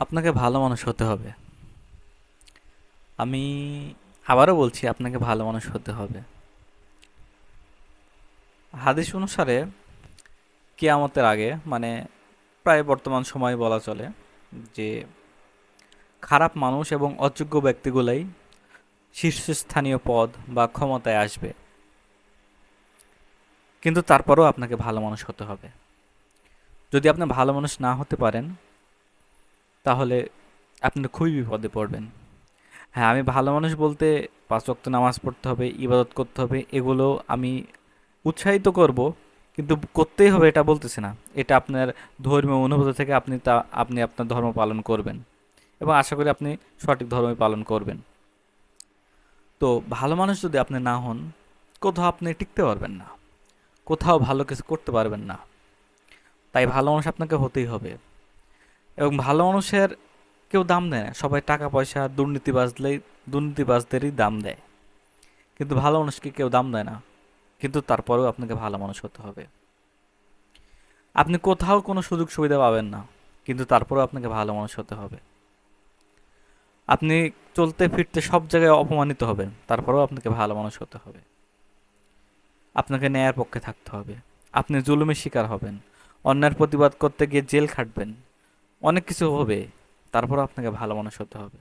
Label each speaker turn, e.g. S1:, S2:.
S1: আপনাকে ভালো মানুষ হতে হবে। আমি আবারও বলছি, আপনাকে ভালো মানুষ হতে হবে। হাদিস অনুসারে কিয়ামতের আগে, মানে প্রায় বর্তমান সময় বলা চলে, যে খারাপ মানুষ এবং অযোগ্য ব্যক্তিগুলাই শীর্ষস্থানীয় পদ বা ক্ষমতায় আসবে। কিন্তু তারপরেও আপনাকে ভালো মানুষ হতে হবে। যদি আপনি ভালো মানুষ না হতে পারেন, তাহলে আপনি খুবই বিপদে পড়বেন। হ্যাঁ, আমি ভালো মানুষ বলতে 5 ওয়াক্ত নামাজ পড়তে হবে, ইবাদত করতে হবে, এগুলো আমি উৎসাহিত করব, কিন্তু করতেই হবে এটা বলতেছি না। এটা আপনার ধর্মীয় অনুভূতি থেকে আপনি আপনার ধর্ম পালন করবেন, এবং আশা করি আপনি সঠিক ধর্মই পালন করবেন। তো ভালো মানুষ যদি আপনি না হন, কোথাও আপনি টিকতে পারবেন না, কোথাও ভালো কিছু করতে পারবেন না। তাই ভালো মানুষ আপনাকে হতেই হবে। এবং ভালো মানুষের কেউ দাম দেয় না, সবাই টাকা পয়সা দুর্নীতিবাজদেরই দাম দেয়, কিন্তু ভালো মানুষকে কেউ দাম দেয় না। কিন্তু তারপরেও আপনাকে ভালো মানুষ হতে হবে। আপনি কোথাও কোনো সুযোগ সুবিধা পাবেন না, কিন্তু তারপরেও আপনাকে ভালো মানুষ হতে হবে। আপনি চলতে ফিরতে সব জায়গায় অপমানিত হবেন, তারপরেও আপনাকে ভালো মানুষ হতে হবে। আপনাকে ন্যায়ের পক্ষে থাকতে হবে। আপনি জুলুমের শিকার হবেন, অন্যায়ের প্রতিবাদ করতে গিয়ে জেল খাটবেন, অনেক কিছু হবে, তারপরেও আপনাকে ভালো মানুষ হতে হবে।